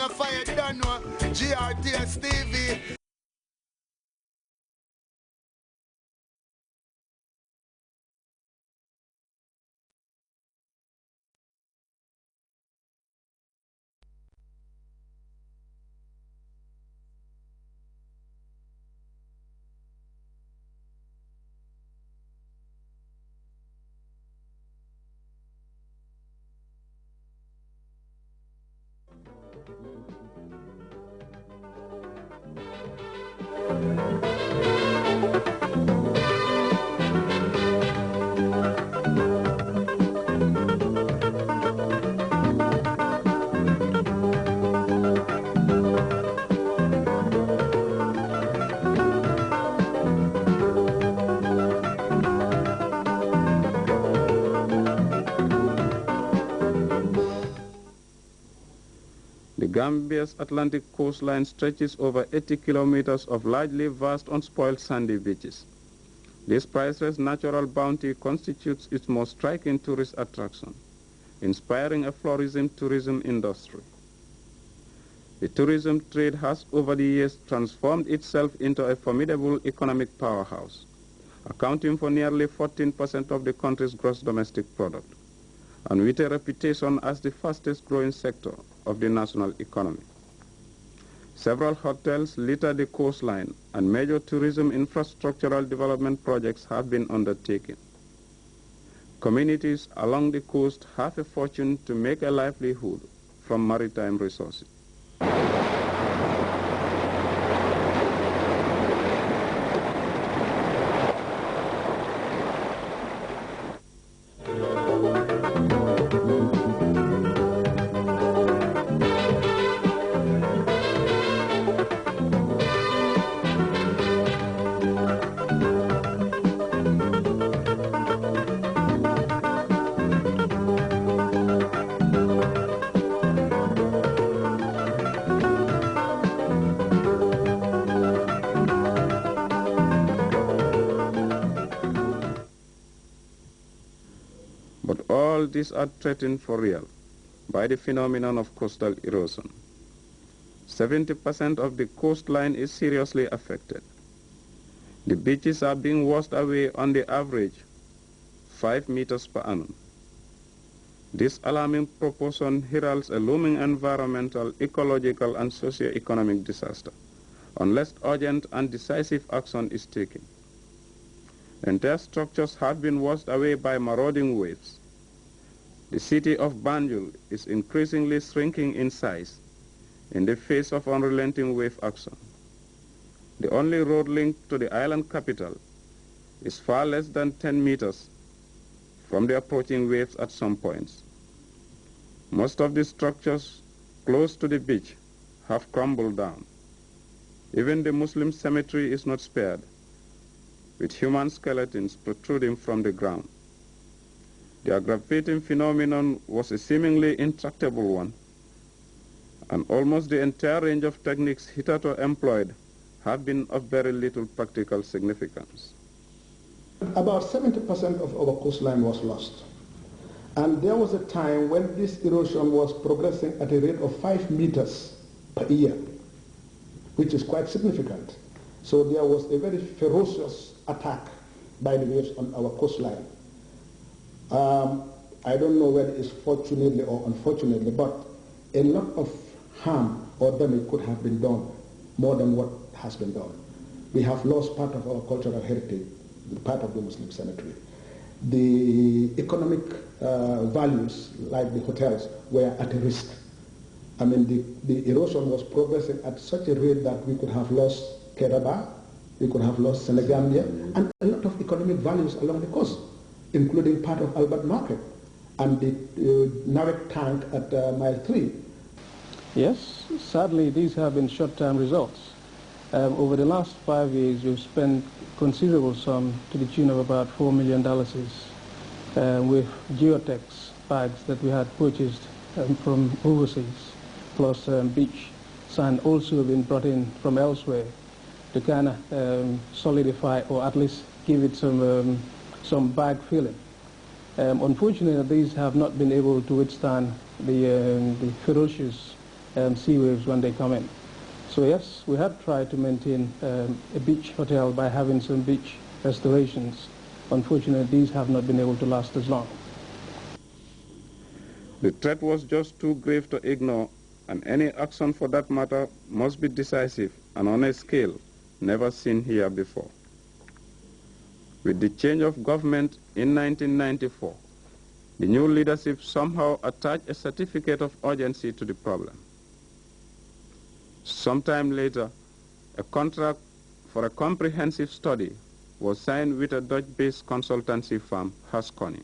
a fire, done no. GRTS TV. The Gambia's Atlantic coastline stretches over 80 kilometers of largely vast unspoiled sandy beaches. This priceless natural bounty constitutes its most striking tourist attraction, inspiring a flourishing tourism industry. The tourism trade has over the years transformed itself into a formidable economic powerhouse, accounting for nearly 14% of the country's gross domestic product, and with a reputation as the fastest growing sector of the national economy. Several hotels litter the coastline and major tourism infrastructural development projects have been undertaken. Communities along the coast have a fortune to make a livelihood from maritime resources. But all these are threatened for real by the phenomenon of coastal erosion. 70% of the coastline is seriously affected. The beaches are being washed away on the average 5 meters per annum. This alarming proportion heralds a looming environmental, ecological, and socio-economic disaster, unless urgent and decisive action is taken. Entire structures have been washed away by marauding waves. The city of Banjul is increasingly shrinking in size in the face of unrelenting wave action. The only road link to the island capital is far less than 10 meters from the approaching waves at some points. Most of the structures close to the beach have crumbled down. Even the Muslim cemetery is not spared, with human skeletons protruding from the ground. The aggravating phenomenon was a seemingly intractable one, and almost the entire range of techniques hitherto employed have been of very little practical significance. About 70% of our coastline was lost. And there was a time when this erosion was progressing at a rate of 5 meters per year, which is quite significant. So there was a very ferocious attack by the waves on our coastline. I don't know whether it's fortunately or unfortunately, but a lot of harm or damage could have been done, more than what has been done. We have lost part of our cultural heritage, part of the Muslim cemetery. The economic values, like the hotels, were at a risk. I mean, the erosion was progressing at such a rate that we could have lost Keraba, we could have lost Senegambia, and a lot of economic values along the coast, including part of Albert Market and the Narek tank at Mile 3. Yes, sadly these have been short-term results. Over the last 5 years we've spent considerable sum to the tune of about $4 million with geotex bags that we had purchased from overseas, plus beach sand also been brought in from elsewhere to kind of solidify or at least give it some bag filling. Unfortunately, these have not been able to withstand the ferocious sea waves when they come in. So yes, we have tried to maintain a beach hotel by having some beach restorations. Unfortunately, these have not been able to last as long. The threat was just too grave to ignore, and any action for that matter must be decisive and on a scale never seen here before. With the change of government in 1994, the new leadership somehow attached a certificate of urgency to the problem. Sometime later, a contract for a comprehensive study was signed with a Dutch-based consultancy firm, Haskoning.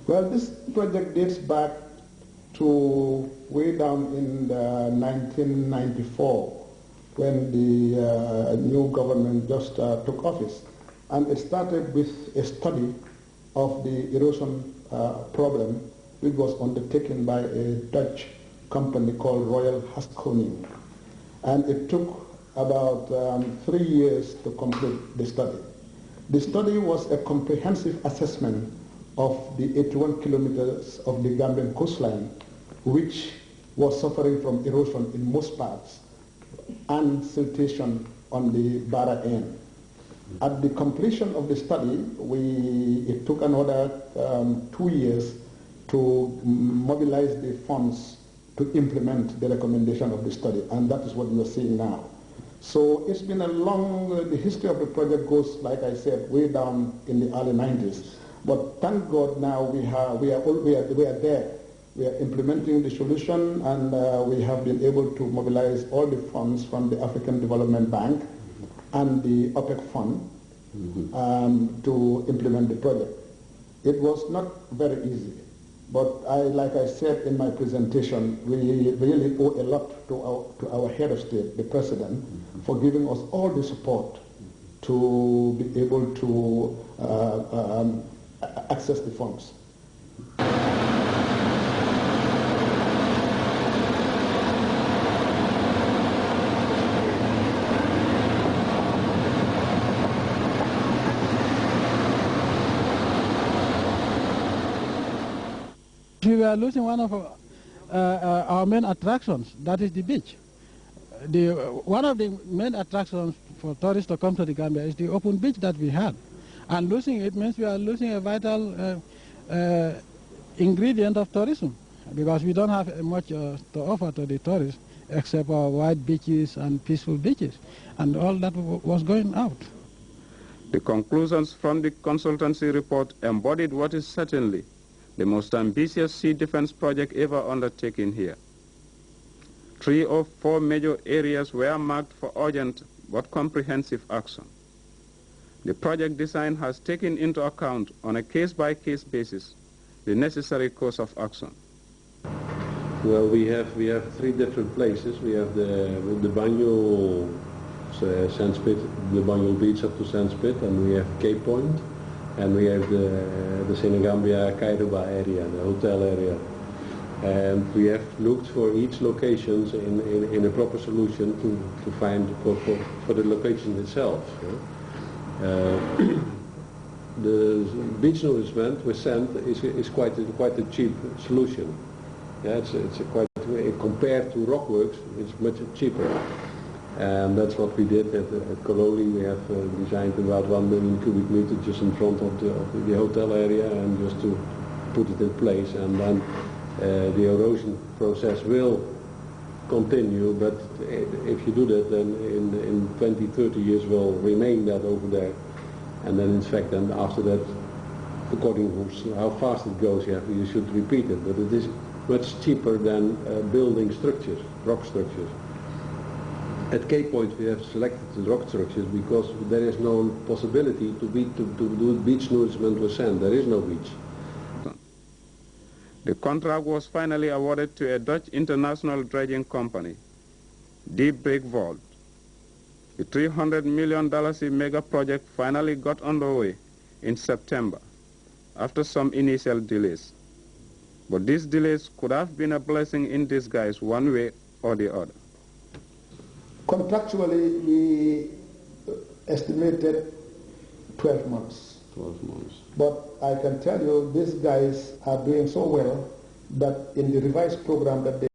Well, this project dates back to way down in 1994 when the new government just took office. And it started with a study of the erosion problem, which was undertaken by a Dutch company called Royal Haskoning. And it took about 3 years to complete the study. The study was a comprehensive assessment of the 81 kilometers of the Gambian coastline, which was suffering from erosion in most parts and siltation on the Barra end. At the completion of the study, it took another 2 years to mobilize the funds to implement the recommendation of the study, and that is what we are seeing now. So it's been a long, the history of the project goes, like I said, way down in the early 90s. But thank God now we are there. We are implementing the solution, and we have been able to mobilize all the funds from the African Development Bank and the OPEC fund to implement the project. It was not very easy, but like I said in my presentation, we really owe a lot to our head of state, the president, for giving us all the support to be able to access the funds. We were losing one of our main attractions, that is the beach. One of the main attractions for tourists to come to the Gambia is the open beach that we had. And losing it means we are losing a vital ingredient of tourism, because we don't have much to offer to the tourists except our wide beaches and peaceful beaches. And all that was going out. The conclusions from the consultancy report embodied what is certainly the most ambitious sea defense project ever undertaken here. 3 or 4 major areas were marked for urgent but comprehensive action. The project design has taken into account on a case-by-case basis the necessary course of action. Well, we have 3 different places. We have the Banyo Sandspit, the Banyo Beach up to Sandspit, and we have Cape Point, and we have the Senegambia Kairouba area, the hotel area. And we have looked for each location in a proper solution to find for the location itself. The beach nourishment with sand is quite a cheap solution. Yeah, it's quite, compared to rockworks, it's much cheaper. And that's what we did at Kololi. We have designed about 1 million cubic meters just in front of the hotel area, and just to put it in place. And then the erosion process will continue, but if you do that, then in 20, 30 years will remain that over there. And then in fact, then after that, according to how fast it goes, you should repeat it. But it is much cheaper than building structures, rock structures. At Cape Point we have selected the rock structures because there is no possibility to do beach nourishment with sand. There is no beach. The contract was finally awarded to a Dutch international dredging company, Deep Break Vault. The $300 million mega project finally got underway in September after some initial delays. But these delays could have been a blessing in disguise one way or the other. Contractually, we estimated 12 months. 12 months. But I can tell you, these guys are doing so well that in the revised program that they